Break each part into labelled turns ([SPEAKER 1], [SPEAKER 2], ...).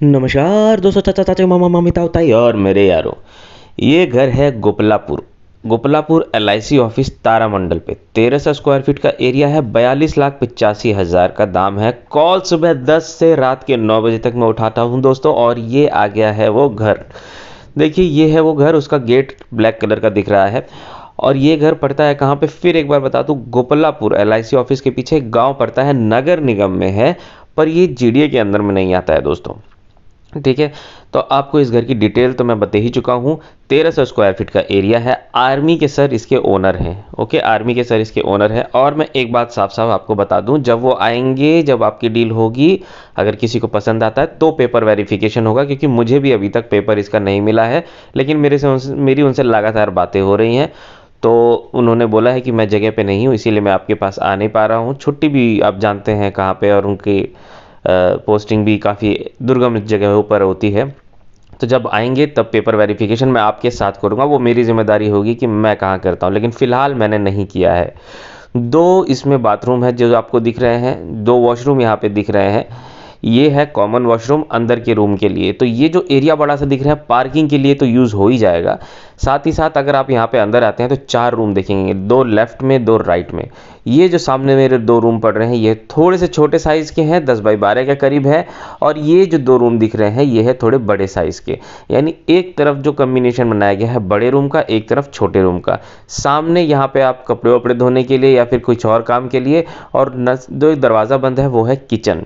[SPEAKER 1] नमस्कार दोस्तों, चाचा चाचा मामा मामी ताऊ ताई और मेरे यारों। ये घर है गोपलापुर। गोपलापुर LIC ऑफिस तारामंडल पे 1300 स्क्वायर फीट का एरिया है। 42,85,000 का दाम है। कॉल सुबह 10 से रात के 9 बजे तक मैं उठाता हूँ दोस्तों। और ये आ गया है वो घर। देखिए ये है वो घर। उसका गेट ब्लैक कलर का दिख रहा है। और ये घर पड़ता है कहाँ पे, फिर एक बार बता दूं, गोपलापुर LIC ऑफिस के पीछे एक गांव पड़ता है, नगर निगम में है। पर ये GDA के अंदर में नहीं आता है दोस्तों। ठीक है। तो आपको इस घर की डिटेल तो मैं बता ही चुका हूँ। 1300 स्क्वायर फीट का एरिया है। आर्मी के सर इसके ओनर हैं। ओके, आर्मी के सर इसके ओनर हैं। और मैं एक बात साफ साफ आपको बता दूं, जब वो आएंगे, जब आपकी डील होगी, अगर किसी को पसंद आता है तो पेपर वेरिफिकेशन होगा, क्योंकि मुझे भी अभी तक पेपर इसका नहीं मिला है। लेकिन मेरी उनसे लगातार बातें हो रही हैं। तो उन्होंने बोला है कि मैं जगह पे नहीं हूँ, इसीलिए मैं आपके पास आ नहीं पा रहा हूँ। छुट्टी भी आप जानते हैं कहाँ पे, और उनकी पोस्टिंग भी काफ़ी दुर्गम जगहों पर होती है। तो जब आएंगे तब पेपर वेरिफिकेशन मैं आपके साथ करूँगा। वो मेरी जिम्मेदारी होगी कि मैं कहाँ करता हूँ, लेकिन फ़िलहाल मैंने नहीं किया है। 2 इसमें बाथरूम है जो आपको दिख रहे हैं, 2 वॉशरूम यहाँ पे दिख रहे हैं। ये है कॉमन वॉशरूम अंदर के रूम के लिए। तो ये जो एरिया बड़ा सा दिख रहा है, पार्किंग के लिए तो यूज़ हो ही जाएगा। साथ ही साथ अगर आप यहाँ पे अंदर आते हैं तो 4 रूम देखेंगे, 2 लेफ्ट में 2 राइट में। ये जो सामने मेरे 2 रूम पड़ रहे हैं, ये थोड़े से छोटे साइज़ के हैं, 10 बाई 12 के करीब है। और ये जो 2 रूम दिख रहे हैं, ये है थोड़े बड़े साइज़ के। यानी एक तरफ जो कम्बिनेशन बनाया गया है बड़े रूम का, एक तरफ छोटे रूम का। सामने यहाँ पे आप कपड़े वपड़े धोने के लिए या फिर कुछ और काम के लिए, और जो दरवाज़ा बंद है वो है किचन।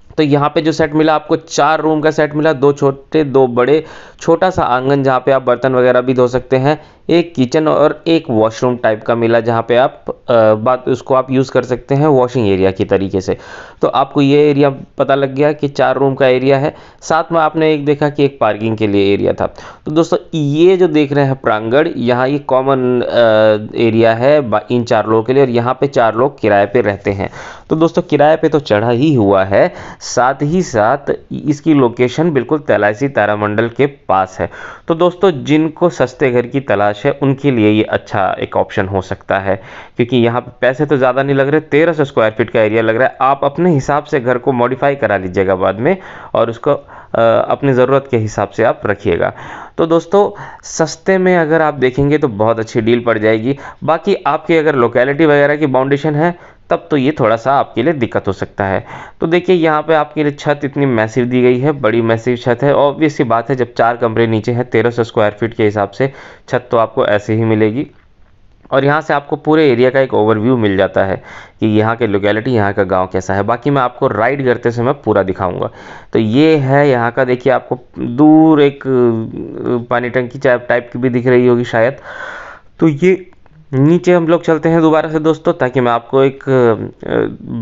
[SPEAKER 1] तो यहाँ पे जो सेट मिला आपको, 4 रूम का सेट मिला, 2 छोटे 2 बड़े। छोटा सा आंगन जहाँ पे आप बर्तन वगैरह भी धो सकते हैं। एक किचन और एक वॉशरूम टाइप का मिला, जहाँ पे आप उसको आप यूज़ कर सकते हैं वॉशिंग एरिया की तरीके से। तो आपको ये एरिया पता लग गया कि 4 रूम का एरिया है। साथ में आपने एक देखा कि एक पार्किंग के लिए एरिया था। तो दोस्तों ये जो देख रहे हैं प्रांगण, यहाँ ये कॉमन एरिया है इन 4 लोगों के लिए। और यहाँ पे 4 लोग किराए पे रहते हैं। तो दोस्तों किराए पे तो चढ़ा ही हुआ है, साथ ही साथ इसकी लोकेशन बिल्कुल LIC तारामंडल के पास है। तो दोस्तों जिनको सस्ते घर की तलाश है, उनके लिए ये अच्छा एक ऑप्शन हो सकता है, क्योंकि यहाँ पे पैसे तो ज़्यादा नहीं लग रहे। 1300 स्क्वायर फीट का एरिया लग रहा है। आप अपने हिसाब से घर को मॉडिफाई करा लीजिएगा बाद में, और उसको अपनी ज़रूरत के हिसाब से आप रखिएगा। तो दोस्तों सस्ते में अगर आप देखेंगे तो बहुत अच्छी डील पड़ जाएगी। बाकी आपकी अगर लोकेलिटी वगैरह की बाउंडेशन है, तब तो ये थोड़ा सा आपके लिए दिक्कत हो सकता है। तो देखिए यहाँ पे आपके लिए छत इतनी मैसिव दी गई है, बड़ी मैसिव छत है। ऑब्वियस सी बात है, जब 4 कमरे नीचे हैं, 1300 स्क्वायर फीट के हिसाब से छत तो आपको ऐसे ही मिलेगी। और यहाँ से आपको पूरे एरिया का एक ओवरव्यू मिल जाता है कि यहाँ के लोकेलिटी, यहाँ का गांव कैसा है। बाकी मैं आपको राइड करते समय पूरा दिखाऊंगा। तो ये है यहाँ का। देखिए आपको दूर एक पानी टंकी टाइप की भी दिख रही होगी शायद। तो ये नीचे हम लोग चलते हैं दोबारा से दोस्तों, ताकि मैं आपको एक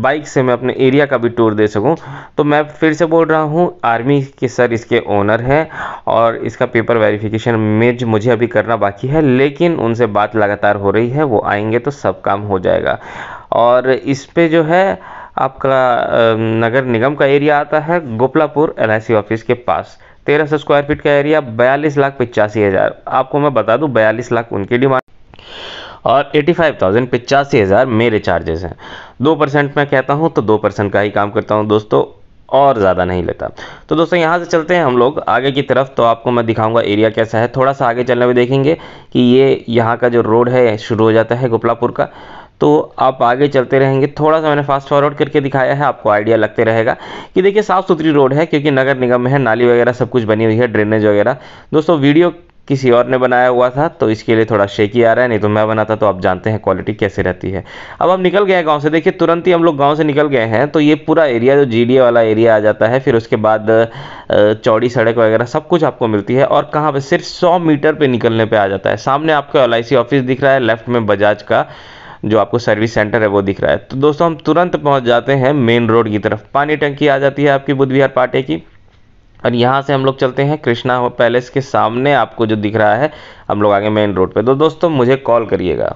[SPEAKER 1] बाइक से मैं अपने एरिया का भी टूर दे सकूं। तो मैं फिर से बोल रहा हूं, आर्मी के सर इसके ओनर हैं। और इसका पेपर वेरिफिकेशन में जो मुझे अभी करना बाकी है, लेकिन उनसे बात लगातार हो रही है। वो आएंगे तो सब काम हो जाएगा। और इस पे जो है आपका नगर निगम का एरिया आता है, गोपलापुर LIC ऑफिस के पास। 1300 स्क्वायर फीट का एरिया, 42,85,000। आपको मैं बता दूं, 42 लाख उनकी डिमांड और 85,000 85,000 मेरे चार्जेस हैं। 2% मैं कहता हूं तो 2% का ही काम करता हूं दोस्तों, और ज़्यादा नहीं लेता। तो दोस्तों यहाँ से चलते हैं हम लोग आगे की तरफ। तो आपको मैं दिखाऊंगा एरिया कैसा है। थोड़ा सा आगे चलने में देखेंगे कि ये यहाँ का जो रोड है शुरू हो जाता है गोपलापुर का। तो आप आगे चलते रहेंगे। थोड़ा सा मैंने फास्ट फॉरवर्ड करके दिखाया है, आपको आइडिया लगते रहेगा कि देखिए साफ़ सुथरी रोड है, क्योंकि नगर निगम में है। नाली वगैरह सब कुछ बनी हुई है, ड्रेनेज वगैरह। दोस्तों वीडियो किसी और ने बनाया हुआ था, तो इसके लिए थोड़ा शेकी आ रहा है, नहीं तो मैं बनाता तो आप जानते हैं क्वालिटी कैसे रहती है। अब हम निकल गए हैं गांव से। देखिए तुरंत ही हम लोग गांव से निकल गए हैं। तो ये पूरा एरिया जो GDA वाला एरिया आ जाता है। फिर उसके बाद चौड़ी सड़क वगैरह सब कुछ आपको मिलती है। और कहाँ पे, सिर्फ 100 मीटर पे निकलने पे आ जाता है। सामने आपका LIC ऑफिस दिख रहा है, लेफ्ट में बजाज का जो आपको सर्विस सेंटर है वो दिख रहा है। तो दोस्तों हम तुरंत पहुंच जाते हैं मेन रोड की तरफ। पानी टंकी आ जाती है आपकी बुद्ध विहार पाटे की। और यहाँ से हम लोग चलते हैं कृष्णा पैलेस के सामने, आपको जो दिख रहा है, हम लोग आगे मेन रोड पे। तो दोस्तों मुझे कॉल करिएगा।